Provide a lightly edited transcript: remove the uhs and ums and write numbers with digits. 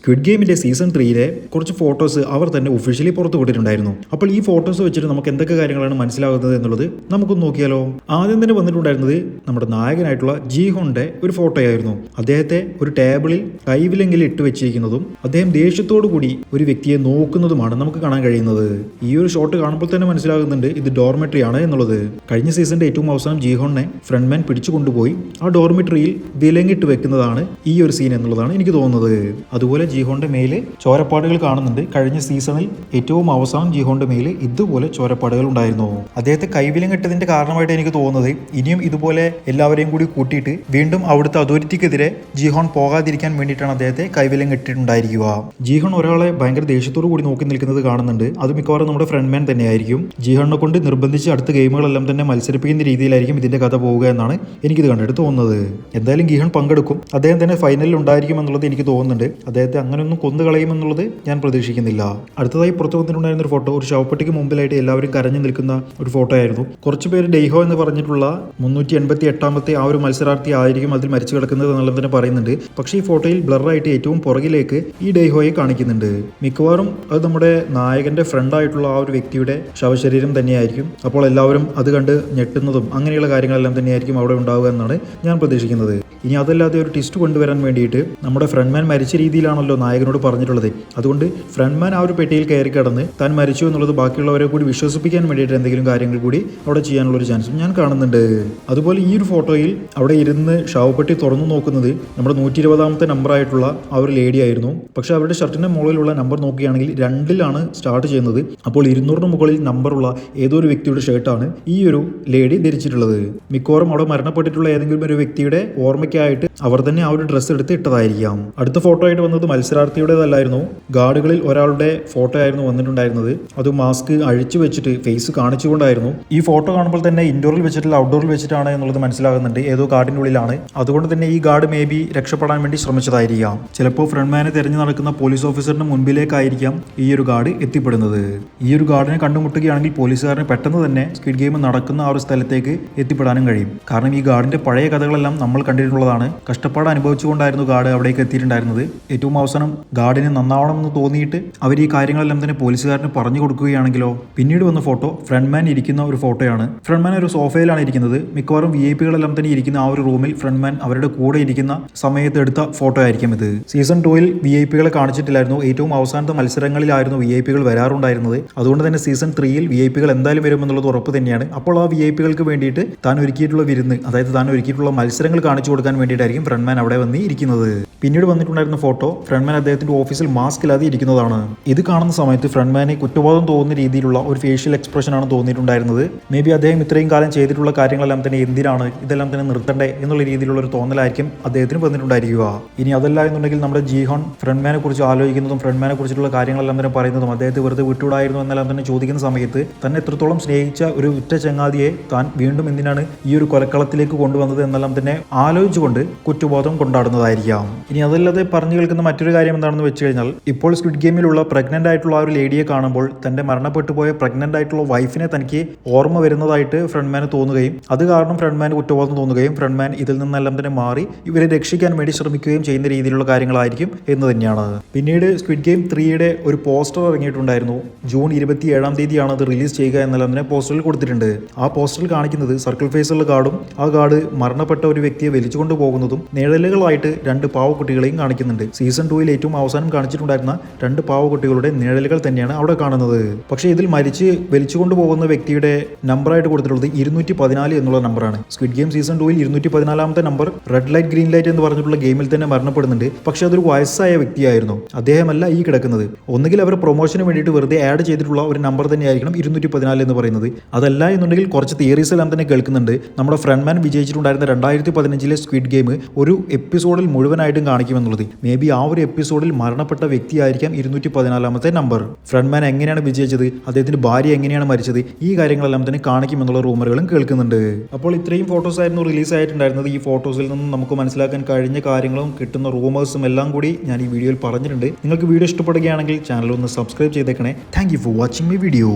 Squid ഗെയിമിന്റെ season 3 കുറച്ച് photos അവർ തന്നെ ഒഫീഷ്യലി പുറത്തു വിട്ടിട്ടുണ്ടായിരുന്നു. അപ്പോൾ ഈ ഫോട്ടോസ് വെച്ചിട്ട് നമുക്ക് എന്തൊക്കെ കാര്യങ്ങളാണ് മനസ്സിലാകുന്നത് എന്നുള്ളത് നമുക്കൊന്ന് നോക്കിയാലോ. ആദ്യം തന്നെ വന്നിട്ടുണ്ടായിരുന്നത് നമ്മുടെ നായകനായിട്ടുള്ള ജീഹോന്റെ ഒരു ഫോട്ടോയായിരുന്നു. അദ്ദേഹത്തെ ഒരു ടേബിളിൽ കൈവിലെങ്കിൽ ഇട്ട് വെച്ചിരിക്കുന്നതും അദ്ദേഹം ദേഷ്യത്തോടു കൂടി ഒരു വ്യക്തിയെ നോക്കുന്നതുമാണ് നമുക്ക് കാണാൻ കഴിയുന്നത്. ഈ ഒരു ഷോട്ട് കാണുമ്പോൾ തന്നെ മനസ്സിലാകുന്നുണ്ട് ഇത് ഡോർമെട്രി ആണ് എന്നുള്ളത്. കഴിഞ്ഞ സീസണിന്റെ ഏറ്റവും അവസാനം ജീഹോനെ ഫ്രണ്ട്മാൻ പിടിച്ചു കൊണ്ടുപോയി ആ ഡോർമെട്രിയിൽ വിലങ്ങിട്ട് വെക്കുന്നതാണ് ഈ ഒരു സീൻ എന്നുള്ളതാണ് എനിക്ക് തോന്നുന്നത്. അതുപോലെ ജീഹോന്റെ മേല് ചോരപ്പാടുകൾ കാണുന്നുണ്ട്. കഴിഞ്ഞ സീസണിൽ ഏറ്റവും അവസാനം ജീഹോന്റെ മേല് ഇതുപോലെ ചോരപ്പാടുകൾ ഉണ്ടായിരുന്നു. അദ്ദേഹത്തെ കൈവിലങ്ങിട്ടതിന്റെ കാരണമായിട്ട് എനിക്ക് തോന്നുന്നത് ഇനിയും ഇതുപോലെ എല്ലാവരെയും കൂടി കൂട്ടിയിട്ട് വീണ്ടും അവിടുത്തെ അതോറിറ്റിക്കെതിരെ ജീഹോൺ പോകാതിരിക്കാൻ വേണ്ടിയിട്ടാണ് അദ്ദേഹത്തെ കൈവിലങ്ങിട്ടിട്ടുണ്ടായിരിക്കുക. ജീഹോൺ ഒരാളെ ഭയങ്കര ദേഷ്യത്തോടു കൂടി നോക്കി നിൽക്കുന്നത് കാണുന്നുണ്ട്. അത് മിക്കവാറും നമ്മുടെ ഫ്രണ്ട്മാൻ തന്നെയായിരിക്കും. ജീഹോണിനെ കൊണ്ട് നിർബന്ധിച്ച് അടുത്ത ഗെയിമുകളെല്ലാം തന്നെ മത്സരിപ്പിക്കുന്ന രീതിയിലായിരിക്കും ഇതിന്റെ കഥ പോവുക എന്നാണ് എനിക്കിത് കണ്ടിട്ട് തോന്നുന്നത്. എന്തായാലും ജീഹോൺ പങ്കെടുക്കും. അദ്ദേഹം തന്നെ ഫൈനലിൽ ഉണ്ടായിരിക്കും എന്നുള്ളത് എനിക്ക് തോന്നുന്നുണ്ട്. അദ്ദേഹത്തെ അങ്ങനെയൊന്നും കൊന്നു കളയുമെന്നുള്ളത് ഞാൻ പ്രതീക്ഷിക്കുന്നില്ല. അടുത്തതായി പുറത്തു വന്നിട്ടുണ്ടായിരുന്ന ഒരു ഫോട്ടോ ഒരു ശവപ്പെട്ടിക്ക് മുമ്പിലായിട്ട് എല്ലാവരും കരഞ്ഞു നിൽക്കുന്ന ഒരു ഫോട്ടോ ആയിരുന്നു. കുറച്ചു പേര് ഡെയ്ഹോ എന്ന് പറഞ്ഞിട്ടുള്ള 388ാമത്തെ ആ ഒരു മത്സരാർത്ഥി ആയിരിക്കും അതിൽ മരിച്ചു കിടക്കുന്നത് എന്നുള്ളത് തന്നെ പറയുന്നുണ്ട്. പക്ഷേ ഈ ഫോട്ടോയിൽ ബ്ലറായിട്ട് ഏറ്റവും പുറകിലേക്ക് ഈ ഡെയ്ഹോയെ കാണിക്കുന്നുണ്ട്. മിക്കവാറും അത് നമ്മുടെ നായകന്റെ ഫ്രണ്ടായിട്ടുള്ള ആ ഒരു വ്യക്തിയുടെ ശവശരീരം തന്നെയായിരിക്കും. അപ്പോൾ എല്ലാവരും അത് കണ്ട് ഞെട്ടുന്നതും അങ്ങനെയുള്ള കാര്യങ്ങളെല്ലാം തന്നെയായിരിക്കും അവിടെ ഉണ്ടാവുക എന്നാണ് ഞാൻ പ്രതീക്ഷിക്കുന്നത്. ഇനി അതല്ലാതെ ഒരു ട്വിസ്റ്റ് കൊണ്ടുവരാൻ വേണ്ടിയിട്ട് നമ്മുടെ ഫ്രണ്ട്മാൻ മരിച്ച രീതിയിലാണല്ലോ നായകനോട് പറഞ്ഞിട്ടുള്ളത്. അതുകൊണ്ട് ഫ്രണ്ട്മാൻ ആ ഒരു പെട്ടിയിൽ കയറി കിടന്ന് താൻ മരിച്ചു എന്നുള്ളത് ബാക്കിയുള്ളവരെ കൂടി വിശ്വസിപ്പിക്കാൻ വേണ്ടിയിട്ട് എന്തെങ്കിലും കാര്യങ്ങൾ കൂടി അവിടെ ചെയ്യാനുള്ള ഒരു ചാൻസും ഞാൻ കാണുന്നുണ്ട്. അതുപോലെ ഈ ഒരു ഫോട്ടോയിൽ അവിടെ ഇരുന്ന് ശവപ്പെട്ടി തുറന്നു നോക്കുന്നത് നമ്മുടെ 120ാമത്തെ നമ്പർ ആയിട്ടുള്ള ആ ഒരു ലേഡി ആയിരുന്നു. പക്ഷെ അവരുടെ ഷർട്ടിന്റെ മുകളിലുള്ള നമ്പർ നോക്കുകയാണെങ്കിൽ 2ലാണ് സ്റ്റാർട്ട് ചെയ്യുന്നത്. അപ്പോൾ 200ന് മുകളിൽ നമ്പറുള്ള ഏതോ ഒരു വ്യക്തിയുടെ ഷർട്ടാണ് ഈ ഒരു ലേഡി ധരിച്ചിട്ടുള്ളത്. മിക്കവാറും അവിടെ മരണപ്പെട്ടിട്ടുള്ള ഏതെങ്കിലും ഒരു വ്യക്തിയുടെ ഓർമ്മയ്ക്കായിട്ട് അവർ തന്നെ ആ ഒരു ഡ്രസ്സ് എടുത്ത് ഇട്ടതായിരിക്കാം. അടുത്ത ഫോട്ടോ ആയിട്ട് വന്നത് മത്സരാർത്ഥിയുടേതല്ലായിരുന്നു. ഗാർഡുകളിൽ ഒരാളുടെ ഫോട്ടോ ആയിരുന്നു വന്നിട്ടുണ്ടായിരുന്നത്. അത് മാസ്ക് അഴിച്ചു വെച്ചിട്ട് ഫേസ് കാണിച്ചുകൊണ്ടായിരുന്നു. ഈ ഫോട്ടോ കാണുമ്പോൾ തന്നെ ഇൻഡോറിൽ വെച്ചിട്ടുള്ള ഔട്ട്ഡോറിൽ വെച്ചിട്ടാണ് എന്നുള്ളത് മനസ്സിലാകുന്നുണ്ട്. ഏതോ ഗാർഡിന്റെ ഉള്ളിലാണ്. അതുകൊണ്ട് തന്നെ ഈ ഗാർഡ് മേ ബി രക്ഷപ്പെടാൻ വേണ്ടി ശ്രമിച്ചതായിരിക്കാം. ചിലപ്പോൾ ഫ്രണ്ട്മാനെ തെരഞ്ഞു നടക്കുന്ന പോലീസ് ഓഫീസറിന്റെ മുൻപിലേക്കായിരിക്കാം ഈ ഒരു ഗാർഡ് എത്തിപ്പെടുന്നത്. ഈ ഒരു ഗാർഡിനെ കണ്ടുമുട്ടുകയാണെങ്കിൽ പോലീസുകാരന് പെട്ടെന്ന് തന്നെ സ്ക്വിഡ് ഗെയിം നടക്കുന്ന ആ ഒരു സ്ഥലത്തേക്ക് എത്തിപ്പെടാനും കഴിയും. കാരണം ഈ ഗാർഡിന്റെ പഴയ കഥകളെല്ലാം നമ്മൾ കണ്ടിട്ടുള്ളതാണ്. കഷ്ടപ്പാട് അനുഭവിച്ചുകൊണ്ടായിരുന്നു ഗാർഡ് അവിടേക്ക് എത്തിയിട്ടുണ്ടായിരുന്നത്. ഏറ്റവും അവസാനം ഗാർഡിന് നന്നാവണമെന്ന് തോന്നിയിട്ട് അവർ ഈ കാര്യങ്ങളെല്ലാം തന്നെ പോലീസുകാരന് പറഞ്ഞു കൊടുക്കുകയാണെങ്കിലോ. പിന്നീട് വന്ന ഫോട്ടോ ഫ്രണ്ട്മാൻ ഇരിക്കുന്ന ഒരു ഫോട്ടോയാണ്. ഫ്രണ്ട്മാൻ ഒരു സോഫയിലാണ് ഇരിക്കുന്നത്. മിക്കവാറും VIP-കളെല്ലാം തന്നെ ഇരിക്കുന്ന ആ ഒരു റൂമിൽ ഫ്രണ്ട്മാൻ അവരുടെ കൂടെ ഇരിക്കുന്ന സമയത്ത് എടുത്ത ഫോട്ടോ ആയിരിക്കും ഇത്. സീസൺ 2-ൽ VIP-കളെ കാണിച്ചിട്ടില്ലായിരുന്നു. ഏറ്റവും അവസാനത്തെ മത്സരങ്ങളിലായിരുന്നു VIP-കൾ വരാറുണ്ടായിരുന്നത്. അതുകൊണ്ട് തന്നെ സീസൺ 3-ൽ VIP-കൾ എന്തായാലും വരുമെന്നുള്ളത് ഉറപ്പ് തന്നെയാണ്. അപ്പോൾ ആ VIP-കൾക്ക് വേണ്ടിയിട്ട് താൻ ഒരുക്കിയിട്ടുള്ള വിരുന്ന്, അതായത് താൻ ഒരുക്കിയിട്ടുള്ള മത്സരങ്ങൾ കാണിച്ചു കൊടുക്കാൻ വേണ്ടിയിട്ടായിരിക്കും ഫ്രണ്ട്മാൻ അവിടെ വന്ന് ഇരിക്കുന്നത്. പിന്നീട് വന്നിട്ടുണ്ടായിരുന്ന ഫോട്ടോ ഫ്രണ്ട്മാൻ അദ്ദേഹത്തിന്റെ ഓഫീസിൽ മാസ്ക് ഇല്ലാതെ ഇരിക്കുന്നതാണ്. ഇത് കാണുന്ന സമയത്ത് ഫ്രണ്ട്മാനെ കുറ്റബോധം തോന്നുന്ന രീതിയിലുള്ള ഒരു ഫേഷ്യൽ എക്സ്പ്രഷൻ ആണ് തോന്നിയിട്ടുണ്ടായിരുന്നത്. മേ ബി അദ്ദേഹം ഇത്രയും കാലം ചെയ്തിട്ടുള്ള കാര്യങ്ങളെല്ലാം തന്നെ എന്തിനാണ് ഇതെല്ലാം തന്നെ നിർത്തണ്ടേ എന്നുള്ള രീതിയിലുള്ള ഒരു തോന്നലായിരിക്കും അദ്ദേഹത്തിന് വന്നിട്ടുണ്ടായിരിക്കുക. ഇനി അതല്ല എന്നുണ്ടെങ്കിൽ നമ്മുടെ ജീഹോൺ ഫ്രണ്ട്മാനെ കുറിച്ച് ആലോചിക്കുന്നതും ഫ്രണ്ട്മാനെ കുറിച്ചിട്ടുള്ള കാര്യങ്ങളെല്ലാം തന്നെ പറയുന്നതും അദ്ദേഹത്തെ വെറുതെ വിട്ടുവിടായിരുന്നു എന്നെല്ലാം തന്നെ ചോദിക്കുന്ന സമയത്ത് തന്നെ എത്രത്തോളം സ്നേഹിച്ച ഒരു ഉറ്റ ചങ്ങാതിയെ താൻ വീണ്ടും എന്തിനാണ് ഈ ഒരു കൊലക്കളത്തിലേക്ക് കൊണ്ടുവന്നത് എന്നെല്ലാം തന്നെ ആലോചിച്ചുകൊണ്ട് കുറ്റബോധം കൊണ്ടാടുന്നതായിരിക്കാം. ഇനി അതല്ലാതെ പറഞ്ഞു കേൾക്കുന്ന മറ്റൊരു കാര്യം എന്താണെന്ന് വെച്ച് കഴിഞ്ഞാൽ ഇപ്പോൾ സ്ക്വിഡ് ഗെയിമിലുള്ള പ്രഗ്നന്റ് ആയിട്ടുള്ള ആ ഒരു ലേഡിയെ കാണുമ്പോൾ തന്റെ മരണപ്പെട്ടു പോയ പ്രഗ്നന്റ് ആയിട്ടുള്ള വൈഫിനെ തനിക്ക് ഓർമ്മ വരുന്നതായിട്ട് ഫ്രണ്ട്മാന് തോന്നുകയും അത് കാരണം ഫ്രണ്ട്മാന് കുറ്റബോധം തോന്നുകയും ഫ്രണ്ട്മാൻ ഇതിൽ നിന്നെല്ലാം തന്നെ മാറി ഇവരെ രക്ഷിക്കാൻ വേണ്ടി ശ്രമിക്കുകയും ചെയ്യുന്ന രീതിയിലുള്ള കാര്യങ്ങളായിരിക്കും എന്ന് തന്നെയാണ്. പിന്നീട് സ്ക്വിഡ് ഗെയിം 3-യുടെ ഒരു പോസ്റ്റർ ഇറങ്ങിയിട്ടുണ്ടായിരുന്നു. ജൂൺ 27-ാം തീയതിയാണ് അത് റിലീസ് ചെയ്യുക എന്നെല്ലാം തന്നെ പോസ്റ്ററിൽ കൊടുത്തിട്ടുണ്ട്. ആ പോസ്റ്ററിൽ കാണിക്കുന്നത് സർക്കിൾ ഫേസുള്ള ഗാർഡും ആ ഗാർഡ് മരണപ്പെട്ട ഒരു വ്യക്തിയെ വലിച്ചുകൊണ്ട് പോകുന്നതും നിഴലുകളായിട്ട് 2 പാവക്കുട്ടികളെയും കാണിക്കുന്നുണ്ട്. സീസൺ 2-ൽ ഏറ്റവും അവസാനം കാണിച്ചിട്ടുണ്ടായിരുന്ന 2 പാവക്കുട്ടികളുടെ നിഴലുകൾ തന്നെയാണ് അവിടെ കാണുന്നത്. പക്ഷേ ഇതിൽ മരിച്ച് വലിച്ചുകൊണ്ട് പോകുന്ന വ്യക്തിയുടെ നമ്പറായിട്ട് കൊടുത്തിട്ടുള്ളത് 214 എന്നുള്ള നമ്പറാണ്. സ്ക്വിഡ് ഗെയിം സീസൺ 2-ൽ 214ാമത്തെ number red light green light എന്ന് പറഞ്ഞിട്ടുള്ള ഗെയിമിൽ തന്നെ മരണപ്പെടുന്നുണ്ട്. പക്ഷേ അതൊരു വയസ്സായ വ്യക്തിയായിരുന്നു. അദ്ദേഹമല്ല ഈ കിടക്കുന്നത്. ഒന്നുകിൽ അവർ പ്രൊമോഷന് വേണ്ടിയിട്ട് വെറുതെ ആഡ് ചെയ്തിട്ടുള്ള ഒരു നമ്പർ തന്നെയായിരിക്കണം 214 എന്ന് പറയുന്നത്. അതല്ല എന്നുണ്ടെങ്കിൽ കുറച്ച് തിയറീസ് എല്ലാം തന്നെ കേൾക്കുന്നുണ്ട്. നമ്മുടെ ഫ്രണ്ട്മാൻ വിജയിച്ചിട്ടുണ്ടായിരുന്ന 2015-ലെ സ്ക്വിഡ് ഗെയിം ഒരു എപ്പിസോഡിൽ മുഴുവനായിട്ടും കാണിക്കുമെന്നുള്ളത്. മേ ബി ആ ഒരു എപ്പിസോഡിൽ മരണപ്പെട്ട വ്യക്തിയായിരിക്കാം 214ാമത്തെ നമ്പർ. ഫ്രണ്ട്മാൻ എങ്ങനെയാണ് വിജയിച്ചത്, അദ്ദേഹത്തിന്റെ ഭാര്യ എങ്ങനെയാണ് മരിച്ചത്, ഈ കാര്യങ്ങളെല്ലാം തന്നെ കാണിക്കുമെന്നുള്ള റൂമറുകളും കേൾക്കുന്നുണ്ട്. അപ്പോൾ ഇത്രയും ഫോട്ടോസ് ആയിരുന്നു റിലീസ് ആയിട്ടുണ്ടായിരുന്നത്. ഈ ഫോട്ടോസിൽ നിന്നും നമുക്ക് മനസ്സിലാക്കാൻ കഴിഞ്ഞ കാര്യങ്ങളും കിട്ടുന്ന റൂമേഴ്സും എല്ലാം കൂടി ഞാൻ ഈ വീഡിയോയിൽ പറഞ്ഞിട്ടുണ്ട്. നിങ്ങൾക്ക് വീഡിയോ ഇഷ്ടപ്പെടുകയാണെങ്കിൽ ചാനൽ ഒന്ന് സബ്സ്ക്രൈബ് ചെയ്തേക്കണേ. Thank you for watching my video.